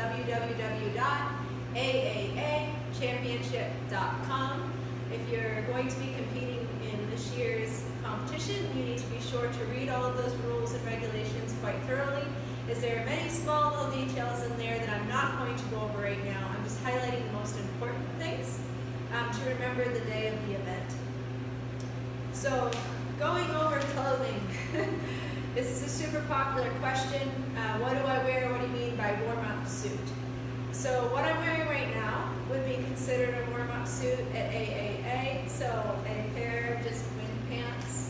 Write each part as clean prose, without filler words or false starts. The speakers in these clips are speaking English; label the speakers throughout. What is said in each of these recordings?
Speaker 1: www.AAAchampionship.com. If you're going to be competing in this year's competition, you need to be sure to read all of those rules and regulations quite thoroughly, as there are many small little details in there that I'm not going to go over right now. I'm just highlighting the most important things to remember the day of the event. So, going over clothing. This is a super popular question. What do I wear? What do you mean by warm-up suit? So what I'm wearing right now would be considered a warm-up suit at AAA. So a pair of just wind pants.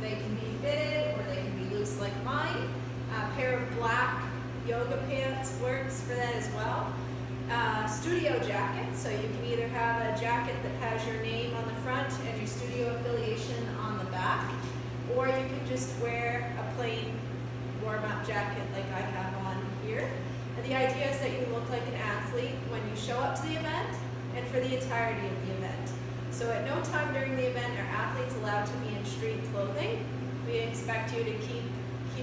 Speaker 1: They can be fitted or they can be loose like mine. A pair of black yoga pants works for that as well. Studio jacket. So you can either have a jacket that has your name on the front and your studio affiliation on the back, or you can just wear a plain warm-up jacket like I have on here. And the idea is that you look like an athlete when you show up to the event and for the entirety of the event. So at no time during the event are athletes allowed to be in street clothing. We expect you to keep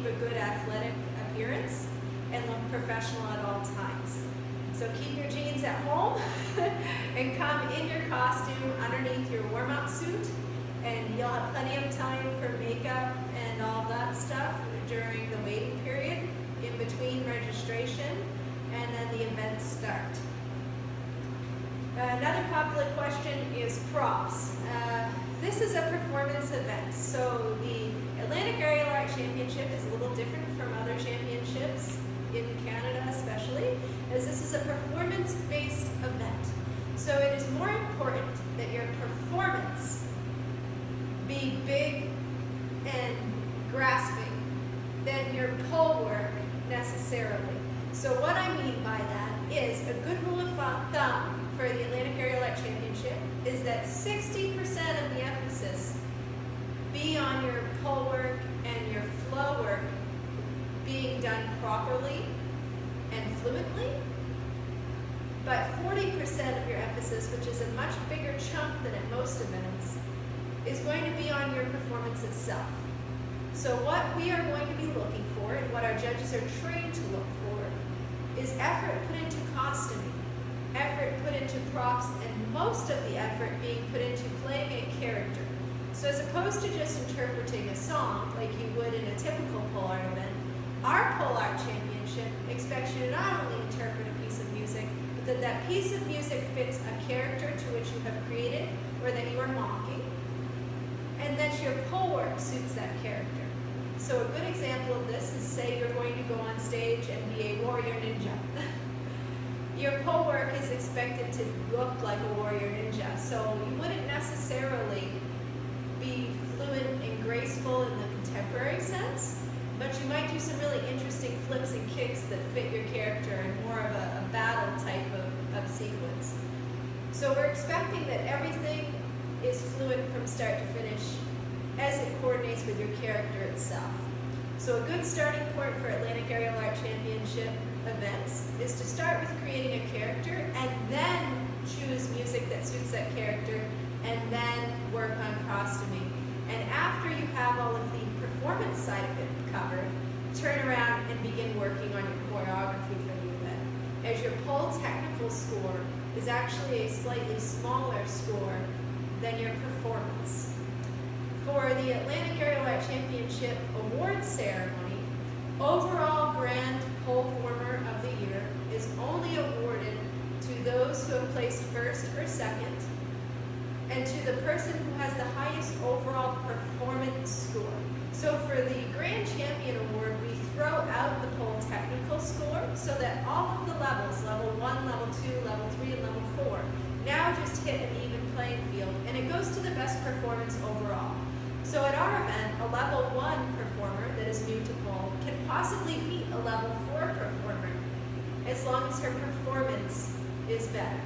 Speaker 1: a good athletic appearance and look professional at all times. So keep your jeans at home and come in your costume underneath your warm-up suit, and you'll have plenty of time for makeup and all that stuff during the waiting period in between registration and then the events start. Another popular question is props. This is a performance event, so the Atlantic Aerial Art Championship is a little different from other championships in Canada especially, as this is a performance-based event. So it is more important that your performance be big and grasping than your pole work necessarily. So what I mean by that is a good rule of thumb for the Atlantic Aerial Art Championship is that 60% of the emphasis be on your pole work and your flow work being done properly and fluently, but 40% of your emphasis, which is a much bigger chunk than at most events, is going to be on your performance itself. So what we are going to be looking for, and what our judges are trained to look for, is effort put into costuming, effort put into props, and most of the effort being put into playing a character. So as opposed to just interpreting a song like you would in a typical pole art event, our pole art championship expects you to not only interpret a piece of music, but that that piece of music fits a character to which you have created or that you are mocking, and that your pole work suits that character. So a good example of this is, say you're going to go on stage and be a warrior ninja. Your pole work is expected to look like a warrior ninja, so you wouldn't necessarily be fluent and graceful in the contemporary sense, but you might do some really interesting flips and kicks that fit your character and more of a battle type of sequence. So we're expecting that everything is fluent from start to finish as it coordinates with your character itself. So a good starting point for Atlantic Aerial Art Championship events is to start with creating a character and then choose music that suits that character and then work on costuming. And after you have all of the performance side of it covered, turn around and begin working on your choreography for the event, as your pole technical score is actually a slightly smaller score than your performance. For the Atlantic Aerial Art Championship award ceremony, overall grand pole former of the year is only awarded to those who have placed first or second, and to the person who has the highest overall performance score. So for the Grand Champion Award, we throw out the pole technical score so that all of the levels, level 1, level 2, level 3, and level 4, now just hit an even playing field, and it goes to the best performance overall. So at our event, a level 1 performer that is new to pole can possibly beat a level 4 performer as long as her performance is better.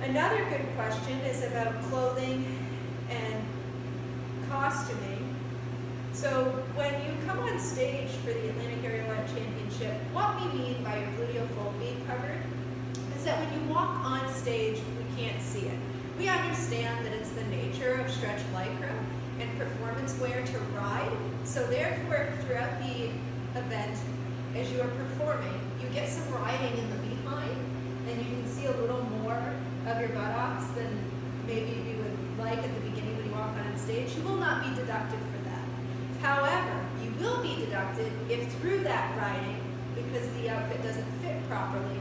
Speaker 1: Another good question is about clothing and costuming. So when you come on stage for the Atlantic Aerial Art Championship, what we mean by your gluteal fold being covered is that when you walk on stage, we can't see it. We understand that it's the nature of stretch lycra and performance wear to ride, so therefore throughout the event, as you are performing, you get some riding in the behind, and you can see a little more of your buttocks than maybe you would like at the beginning when you walk on stage. You will not be deducted for that. However, you will be deducted if through that riding, because the outfit doesn't fit properly,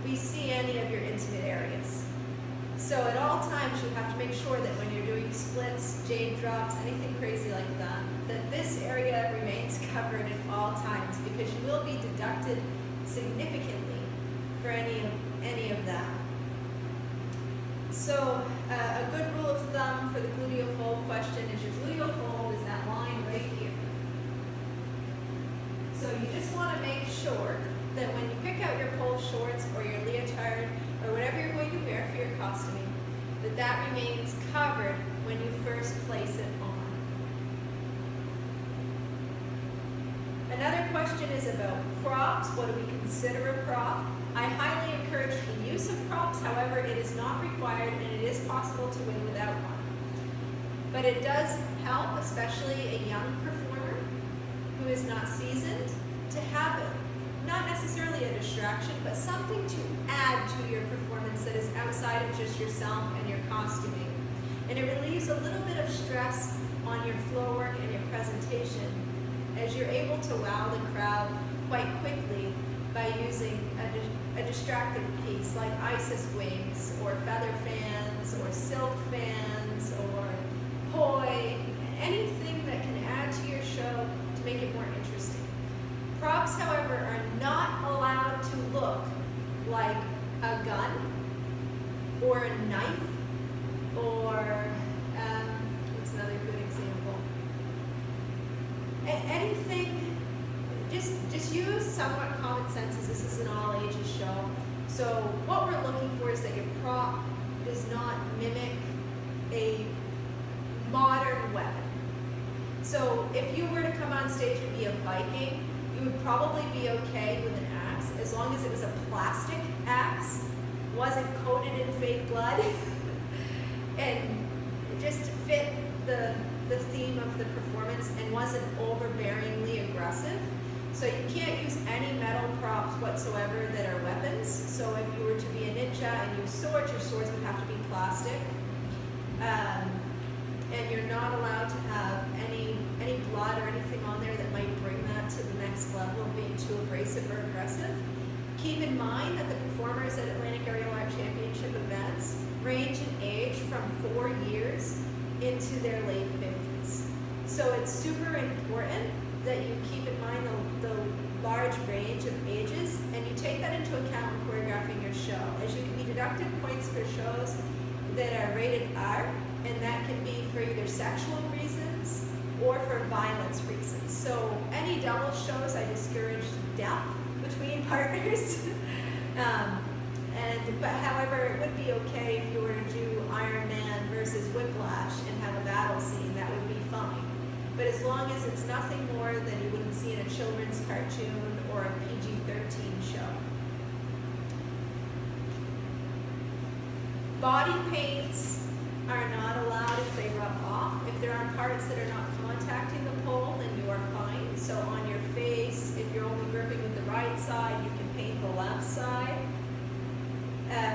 Speaker 1: we see any of your intimate areas. So at all times, you have to make sure that when you're doing splits, jade drops, anything crazy like that, that this area remains covered at all times, because you will be deducted significantly for any of that. So a good rule of thumb for the gluteal fold question is your gluteal fold is that line right here. So you just want to make sure that when you pick out your pole shorts or your leotard or whatever you're going to wear for your costuming, that that remains covered when you first place it on. Another question is about props. What do we consider a prop? I highly encourage the use of props, however, it is not required and it is possible to win without one. But it does help, especially a young performer who is not seasoned, to have it. Not necessarily a distraction, but something to add to your performance that is outside of just yourself and your costuming. And it relieves a little bit of stress on your floor work and your presentation, as you're able to wow the crowd quite quickly by using a distracting piece like Isis wings or feather fans or silk fans or poi, anything that can add to your show to make it more interesting. Props, however, are not allowed to look like a gun or a knife or, what's another good example? Anything, just use somewhat common sense, as this is an all ages show. So what we're looking for is that your prop does not mimic a modern weapon. So if you were to come on stage and be a Viking, you would probably be okay with an axe, as long as it was a plastic axe, wasn't coated in fake blood, and just fit the theme of the performance and wasn't overbearingly aggressive. So you can't use any metal props whatsoever that are weapons. So if you were to be a ninja and use swords, your swords would have to be plastic. And you're not allowed to have any blood or anything on there that might bring that to the next level of being too abrasive or aggressive. Keep in mind that the performers at Atlantic Aerial Art Championship events range in age from 4 years into their late 50s. So it's super important that you keep in mind the large range of ages, and you take that into account when choreographing your show, as you can be deducted points for shows that are rated R, and that can be for either sexual reasons or for violence reasons. So any double shows, I discourage death between partners. But however, it would be okay if you were to do Iron Man versus Whiplash and have a battle scene, that would be fine. But as long as it's nothing more than you wouldn't see in a children's cartoon or a PG-13 show. Body paints are not allowed if they rub off. If they're on parts that are not contacting the pole, then you are fine. So on your face, if you're only gripping with the right side, you can paint the left side.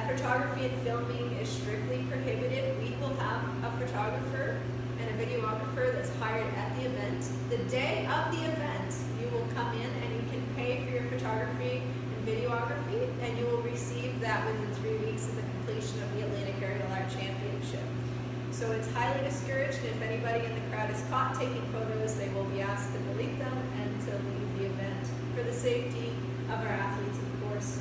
Speaker 1: Photography and filming is strictly prohibited. We will have a photographer and a videographer that's hired at the event. The day of the event, you will come in and you can pay for your photography and videography, and you will receive that within 3 weeks of the completion of the Atlantic Aerial Art Championship. So it's highly discouraged, and if anybody in the crowd is caught taking photos, they will be asked to delete them and to leave the event for the safety of our athletes, of course.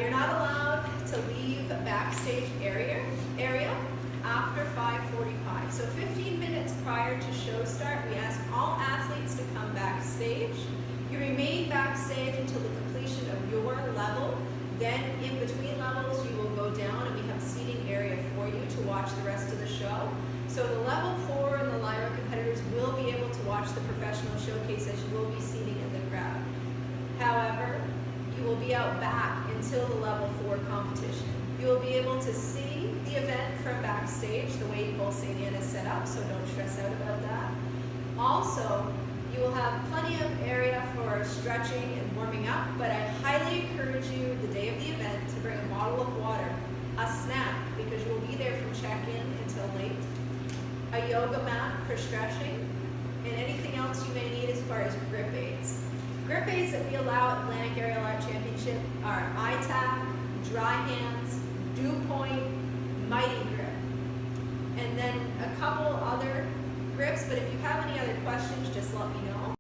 Speaker 1: You're not allowed to leave backstage area after 5:45. So 15 minutes prior to show start, we ask all athletes to come backstage. You remain backstage until the completion of your level. Then in between levels, you will go down and we have a seating area for you to watch the rest of the show. So the level 4 and the Lyra competitors will be able to watch the professional showcase, as you will be seating in the crowd. However, you will be out back until the level 4 competition. You will be able to see the event from backstage, the way Cole St. Anne is set up, so don't stress out about that. Also, you will have plenty of stretching and warming up, but I highly encourage you the day of the event to bring a bottle of water, a snack, because you will be there from check-in until late, a yoga mat for stretching, and anything else you may need as far as grip aids. Grip aids that we allow at Atlantic Aerial Art Championship are ITAC, Dry Hands, Dew Point, Mighty Grip, and then a couple other grips, but if you have any other questions, just let me know.